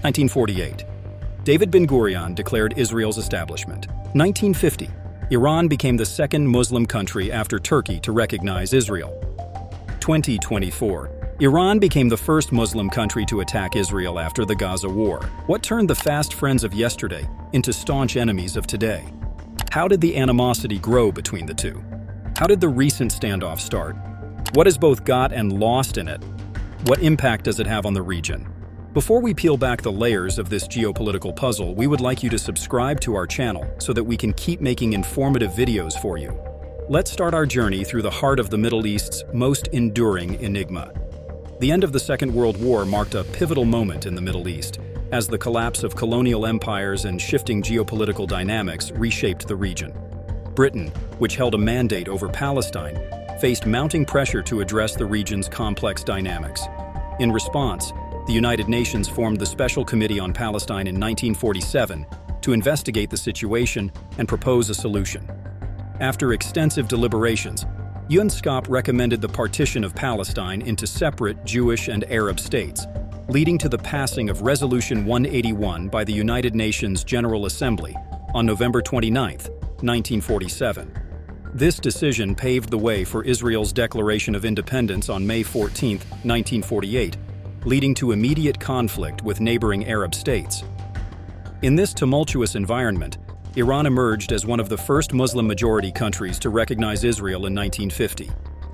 1948. David Ben-Gurion declared Israel's establishment. 1950. Iran became the second Muslim country after Turkey to recognize Israel. 2024. Iran became the first Muslim country to attack Israel after the Gaza war. What turned the fast friends of yesterday into staunch enemies of today? How did the animosity grow between the two? How did the recent standoff start? What has both got and lost in it? What impact does it have on the region? Before we peel back the layers of this geopolitical puzzle, we would like you to subscribe to our channel so that we can keep making informative videos for you. Let's start our journey through the heart of the Middle East's most enduring enigma. The end of the Second World War marked a pivotal moment in the Middle East, as the collapse of colonial empires and shifting geopolitical dynamics reshaped the region. Britain, which held a mandate over Palestine, faced mounting pressure to address the region's complex dynamics. In response, the United Nations formed the Special Committee on Palestine in 1947 to investigate the situation and propose a solution. After extensive deliberations, UNSCOP recommended the partition of Palestine into separate Jewish and Arab states, leading to the passing of Resolution 181 by the United Nations General Assembly on November 29, 1947. This decision paved the way for Israel's declaration of independence on May 14, 1948, leading to immediate conflict with neighboring Arab states. In this tumultuous environment, Iran emerged as one of the first Muslim-majority countries to recognize Israel in 1950.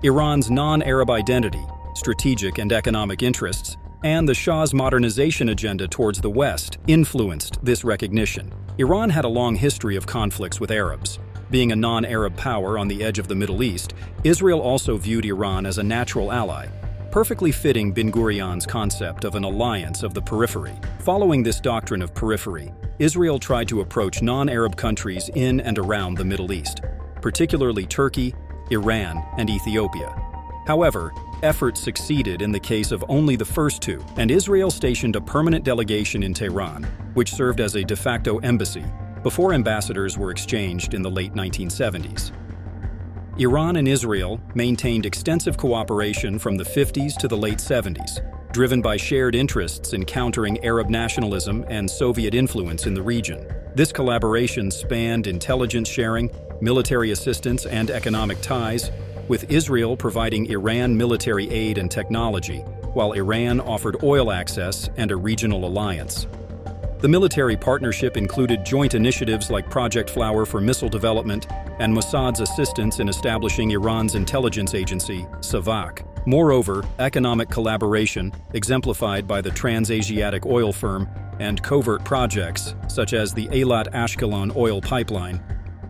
Iran's non-Arab identity, strategic and economic interests, and the Shah's modernization agenda towards the West influenced this recognition. Iran had a long history of conflicts with Arabs. Being a non-Arab power on the edge of the Middle East, Israel also viewed Iran as a natural ally, perfectly fitting Ben-Gurion's concept of an alliance of the periphery. Following this doctrine of periphery, Israel tried to approach non-Arab countries in and around the Middle East, particularly Turkey, Iran, and Ethiopia. However, efforts succeeded in the case of only the first two, and Israel stationed a permanent delegation in Tehran, which served as a de facto embassy, before ambassadors were exchanged in the late 1970s. Iran and Israel maintained extensive cooperation from the 50s to the late 70s, driven by shared interests in countering Arab nationalism and Soviet influence in the region. This collaboration spanned intelligence sharing, military assistance, and economic ties, with Israel providing Iran military aid and technology, while Iran offered oil access and a regional alliance. The military partnership included joint initiatives like Project Flower for missile development and Mossad's assistance in establishing Iran's intelligence agency, SAVAK. Moreover, economic collaboration, exemplified by the Trans-Asiatic Oil Firm, and covert projects, such as the Eilat-Ashkelon oil pipeline,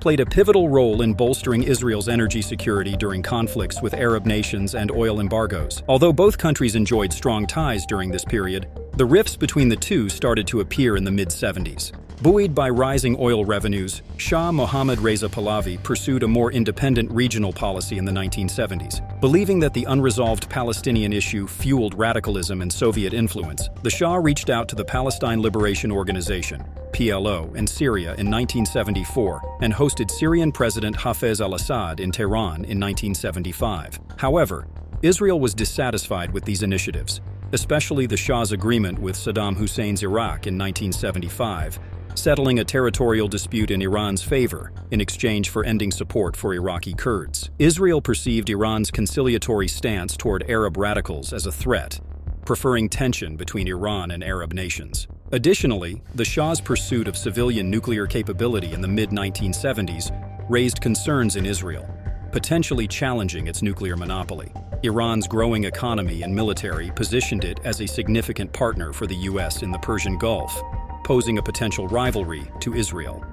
played a pivotal role in bolstering Israel's energy security during conflicts with Arab nations and oil embargoes. Although both countries enjoyed strong ties during this period, the rifts between the two started to appear in the mid-70s. Buoyed by rising oil revenues, Shah Mohammad Reza Pahlavi pursued a more independent regional policy in the 1970s. Believing that the unresolved Palestinian issue fueled radicalism and Soviet influence, the Shah reached out to the Palestine Liberation Organization, PLO, in Syria in 1974 and hosted Syrian President Hafez al-Assad in Tehran in 1975. However, Israel was dissatisfied with these initiatives, especially the Shah's agreement with Saddam Hussein's Iraq in 1975, settling a territorial dispute in Iran's favor in exchange for ending support for Iraqi Kurds. Israel perceived Iran's conciliatory stance toward Arab radicals as a threat, preferring tension between Iran and Arab nations. Additionally, the Shah's pursuit of civilian nuclear capability in the mid-1970s raised concerns in Israel, potentially challenging its nuclear monopoly. Iran's growing economy and military positioned it as a significant partner for the U.S. in the Persian Gulf, posing a potential rivalry to Israel.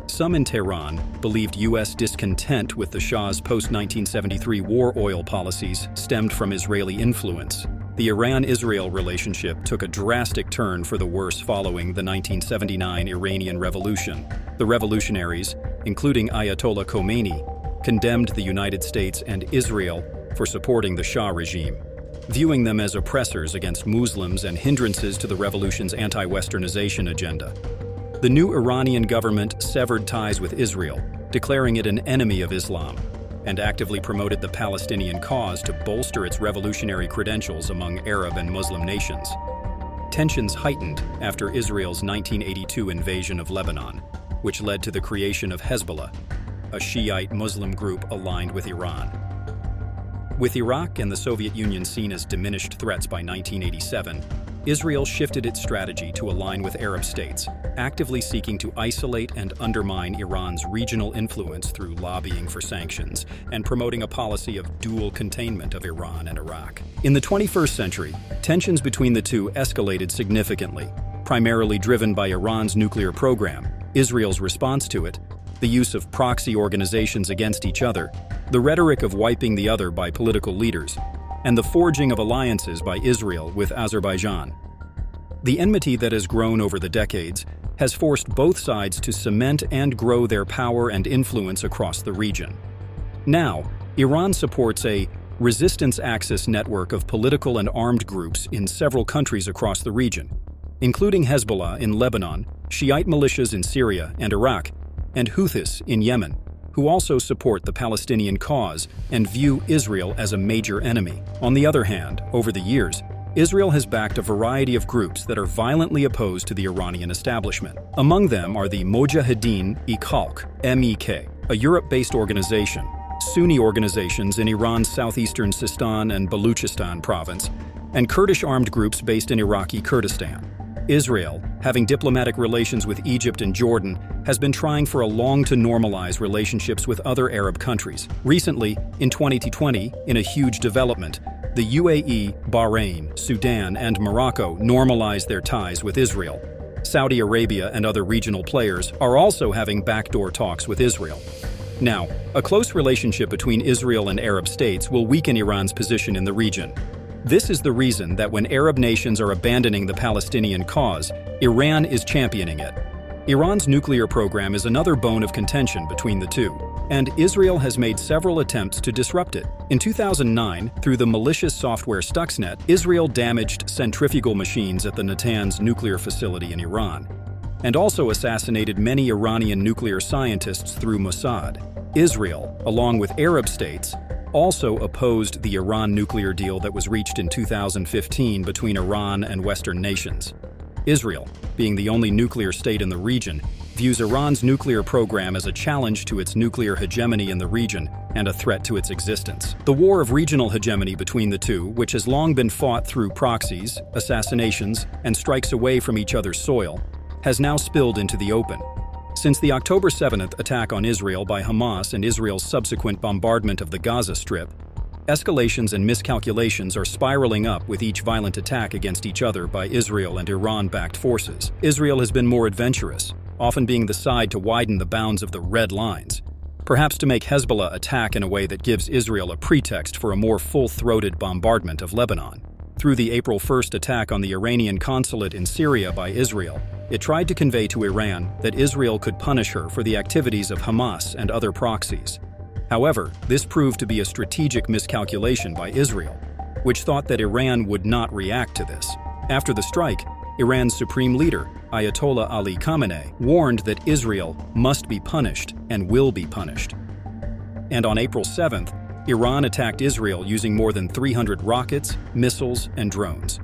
Some in Tehran believed U.S. discontent with the Shah's post-1973 war oil policies stemmed from Israeli influence. The Iran-Israel relationship took a drastic turn for the worse following the 1979 Iranian Revolution. The revolutionaries, including Ayatollah Khomeini, condemned the United States and Israel for supporting the Shah regime, viewing them as oppressors against Muslims and hindrances to the revolution's anti-Westernization agenda. The new Iranian government severed ties with Israel, declaring it an enemy of Islam, and actively promoted the Palestinian cause to bolster its revolutionary credentials among Arab and Muslim nations. Tensions heightened after Israel's 1982 invasion of Lebanon, which led to the creation of Hezbollah, a Shiite Muslim group aligned with Iran. With Iraq and the Soviet Union seen as diminished threats by 1987, Israel shifted its strategy to align with Arab states, actively seeking to isolate and undermine Iran's regional influence through lobbying for sanctions and promoting a policy of dual containment of Iran and Iraq. In the 21st century, tensions between the two escalated significantly, primarily driven by Iran's nuclear program, Israel's response to it, the use of proxy organizations against each other, the rhetoric of wiping the other by political leaders, and the forging of alliances by Israel with Azerbaijan. The enmity that has grown over the decades has forced both sides to cement and grow their power and influence across the region. Now, Iran supports a resistance axis network of political and armed groups in several countries across the region, including Hezbollah in Lebanon, Shiite militias in Syria and Iraq, and Houthis in Yemen, who also support the Palestinian cause and view Israel as a major enemy. On the other hand, over the years, Israel has backed a variety of groups that are violently opposed to the Iranian establishment. Among them are the Mojahedin-e-Khalq (MEK), a Europe-based organization, Sunni organizations in Iran's southeastern Sistan and Baluchistan province, and Kurdish armed groups based in Iraqi Kurdistan. Israel, having diplomatic relations with Egypt and Jordan, has been trying for a long to normalize relationships with other Arab countries. Recently, in 2020, in a huge development, the UAE, Bahrain, Sudan, and Morocco normalized their ties with Israel. Saudi Arabia and other regional players are also having backdoor talks with Israel. Now, a close relationship between Israel and Arab states will weaken Iran's position in the region. This is the reason that when Arab nations are abandoning the Palestinian cause, Iran is championing it. Iran's nuclear program is another bone of contention between the two, and Israel has made several attempts to disrupt it. In 2009, through the malicious software Stuxnet, Israel damaged centrifugal machines at the Natanz nuclear facility in Iran, and also assassinated many Iranian nuclear scientists through Mossad. Israel, along with Arab states, also opposed the Iran nuclear deal that was reached in 2015 between Iran and Western nations. Israel, being the only nuclear state in the region, views Iran's nuclear program as a challenge to its nuclear hegemony in the region and a threat to its existence. The war of regional hegemony between the two, which has long been fought through proxies, assassinations, and strikes away from each other's soil, has now spilled into the open. Since the October 7th attack on Israel by Hamas and Israel's subsequent bombardment of the Gaza Strip, escalations and miscalculations are spiraling up with each violent attack against each other by Israel and Iran-backed forces. Israel has been more adventurous, often being the side to widen the bounds of the red lines, perhaps to make Hezbollah attack in a way that gives Israel a pretext for a more full-throated bombardment of Lebanon. Through the April 1st attack on the Iranian consulate in Syria by Israel, it tried to convey to Iran that Israel could punish her for the activities of Hamas and other proxies. However, this proved to be a strategic miscalculation by Israel, which thought that Iran would not react to this. After the strike, Iran's supreme leader, Ayatollah Ali Khamenei, warned that Israel must be punished and will be punished. And on April 7th, Iran attacked Israel using more than 300 rockets, missiles, and drones.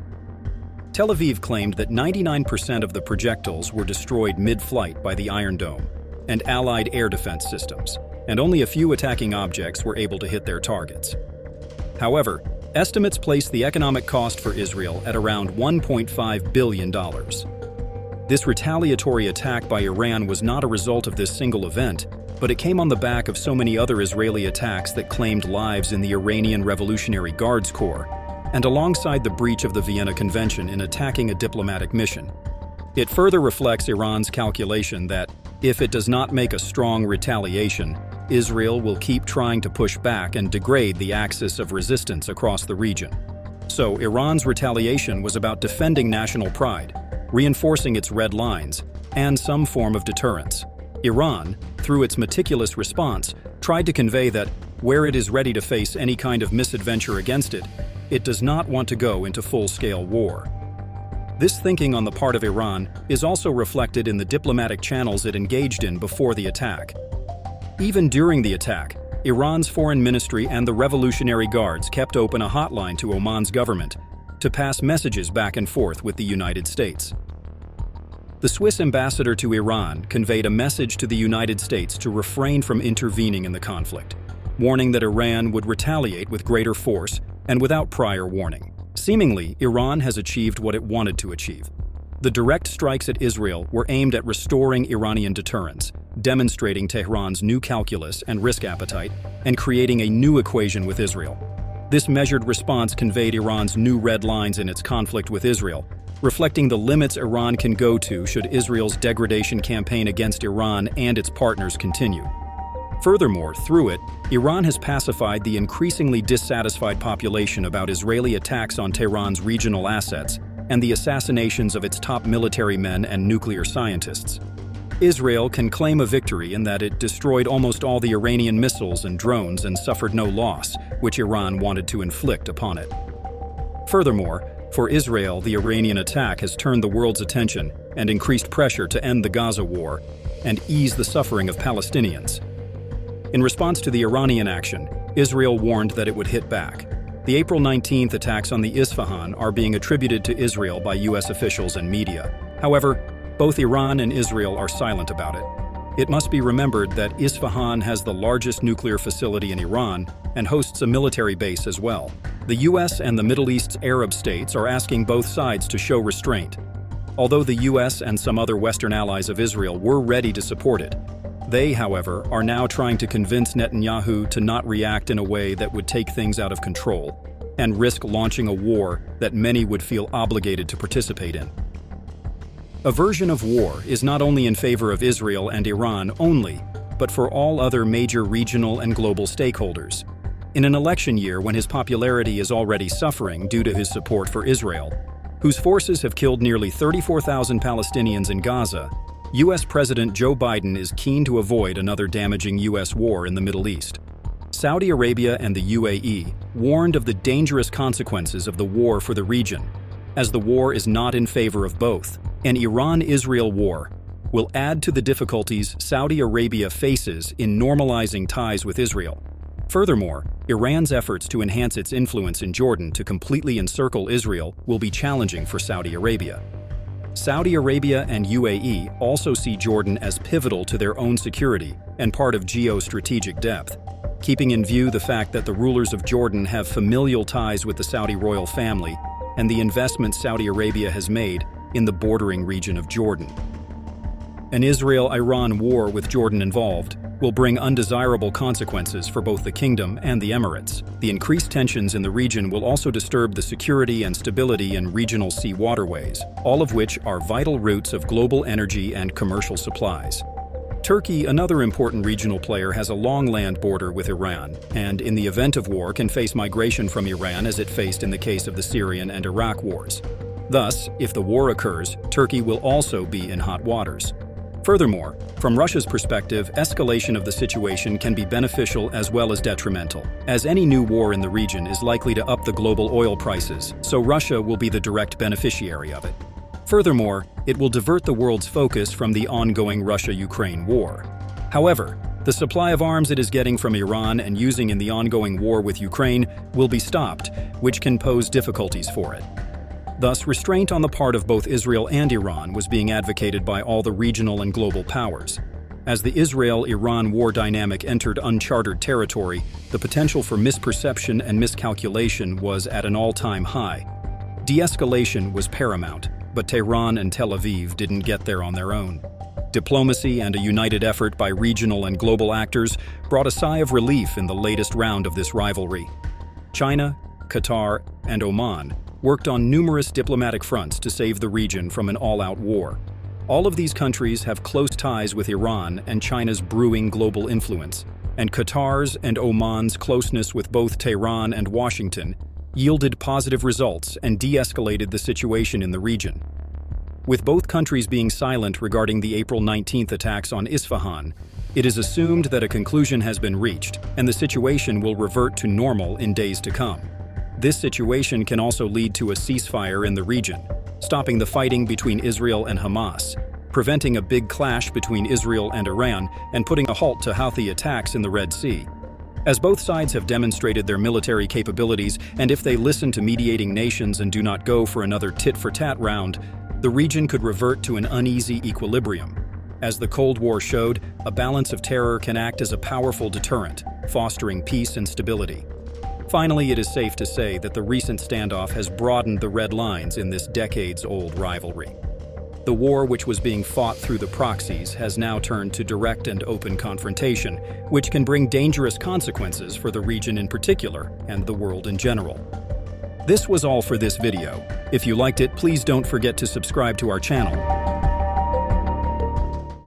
Tel Aviv claimed that 99% of the projectiles were destroyed mid-flight by the Iron Dome and Allied air defense systems, and only a few attacking objects were able to hit their targets. However, estimates place the economic cost for Israel at around $1.5 billion. This retaliatory attack by Iran was not a result of this single event, but it came on the back of so many other Israeli attacks that claimed lives in the Iranian Revolutionary Guards Corps, and alongside the breach of the Vienna Convention in attacking a diplomatic mission. It further reflects Iran's calculation that, if it does not make a strong retaliation, Israel will keep trying to push back and degrade the axis of resistance across the region. So Iran's retaliation was about defending national pride, reinforcing its red lines, and some form of deterrence. Iran, through its meticulous response, tried to convey that, where it is ready to face any kind of misadventure against it, it does not want to go into full-scale war. This thinking on the part of Iran is also reflected in the diplomatic channels it engaged in before the attack. Even during the attack, Iran's foreign ministry and the Revolutionary Guards kept open a hotline to Oman's government, to pass messages back and forth with the United States. The Swiss ambassador to Iran conveyed a message to the United States to refrain from intervening in the conflict, warning that Iran would retaliate with greater force and without prior warning. Seemingly, Iran has achieved what it wanted to achieve. The direct strikes at Israel were aimed at restoring Iranian deterrence, demonstrating Tehran's new calculus and risk appetite, and creating a new equation with Israel. This measured response conveyed Iran's new red lines in its conflict with Israel, reflecting the limits Iran can go to should Israel's degradation campaign against Iran and its partners continue. Furthermore, through it, Iran has pacified the increasingly dissatisfied population about Israeli attacks on Tehran's regional assets and the assassinations of its top military men and nuclear scientists. Israel can claim a victory in that it destroyed almost all the Iranian missiles and drones and suffered no loss, which Iran wanted to inflict upon it. Furthermore, for Israel, the Iranian attack has turned the world's attention and increased pressure to end the Gaza war and ease the suffering of Palestinians. In response to the Iranian action, Israel warned that it would hit back. The April 19th attacks on the Isfahan are being attributed to Israel by U.S. officials and media. However, both Iran and Israel are silent about it. It must be remembered that Isfahan has the largest nuclear facility in Iran and hosts a military base as well. The U.S. and the Middle East's Arab states are asking both sides to show restraint. Although the U.S. and some other Western allies of Israel were ready to support it, they, however, are now trying to convince Netanyahu to not react in a way that would take things out of control and risk launching a war that many would feel obligated to participate in. A version of war is not only in favor of Israel and Iran only, but for all other major regional and global stakeholders. In an election year when his popularity is already suffering due to his support for Israel, whose forces have killed nearly 34,000 Palestinians in Gaza, U.S. President Joe Biden is keen to avoid another damaging U.S. war in the Middle East. Saudi Arabia and the UAE warned of the dangerous consequences of the war for the region, as the war is not in favor of both. An Iran-Israel war will add to the difficulties Saudi Arabia faces in normalizing ties with Israel. Furthermore, Iran's efforts to enhance its influence in Jordan to completely encircle Israel will be challenging for Saudi Arabia. Saudi Arabia and UAE also see Jordan as pivotal to their own security and part of geostrategic depth, keeping in view the fact that the rulers of Jordan have familial ties with the Saudi royal family and the investments Saudi Arabia has made in the bordering region of Jordan. An Israel-Iran war with Jordan involved will bring undesirable consequences for both the kingdom and the Emirates. The increased tensions in the region will also disturb the security and stability in regional sea waterways, all of which are vital routes of global energy and commercial supplies. Turkey, another important regional player, has a long land border with Iran, and in the event of war can face migration from Iran as it faced in the case of the Syrian and Iraq wars. Thus, if the war occurs, Turkey will also be in hot waters. Furthermore, from Russia's perspective, escalation of the situation can be beneficial as well as detrimental, as any new war in the region is likely to up the global oil prices, so Russia will be the direct beneficiary of it. Furthermore, it will divert the world's focus from the ongoing Russia-Ukraine war. However, the supply of arms it is getting from Iran and using in the ongoing war with Ukraine will be stopped, which can pose difficulties for it. Thus, restraint on the part of both Israel and Iran was being advocated by all the regional and global powers. As the Israel-Iran war dynamic entered uncharted territory, the potential for misperception and miscalculation was at an all-time high. De-escalation was paramount, but Tehran and Tel Aviv didn't get there on their own. Diplomacy and a united effort by regional and global actors brought a sigh of relief in the latest round of this rivalry. China, Qatar, and Oman worked on numerous diplomatic fronts to save the region from an all-out war. All of these countries have close ties with Iran and China's brewing global influence, and Qatar's and Oman's closeness with both Tehran and Washington yielded positive results and de-escalated the situation in the region. With both countries being silent regarding the April 19th attacks on Isfahan, it is assumed that a conclusion has been reached and the situation will revert to normal in days to come. This situation can also lead to a ceasefire in the region, stopping the fighting between Israel and Hamas, preventing a big clash between Israel and Iran, and putting a halt to Houthi attacks in the Red Sea. As both sides have demonstrated their military capabilities, and if they listen to mediating nations and do not go for another tit-for-tat round, the region could revert to an uneasy equilibrium. As the Cold War showed, a balance of terror can act as a powerful deterrent, fostering peace and stability. Finally, it is safe to say that the recent standoff has broadened the red lines in this decades-old rivalry. The war, which was being fought through the proxies, has now turned to direct and open confrontation, which can bring dangerous consequences for the region in particular and the world in general. This was all for this video. If you liked it, please don't forget to subscribe to our channel.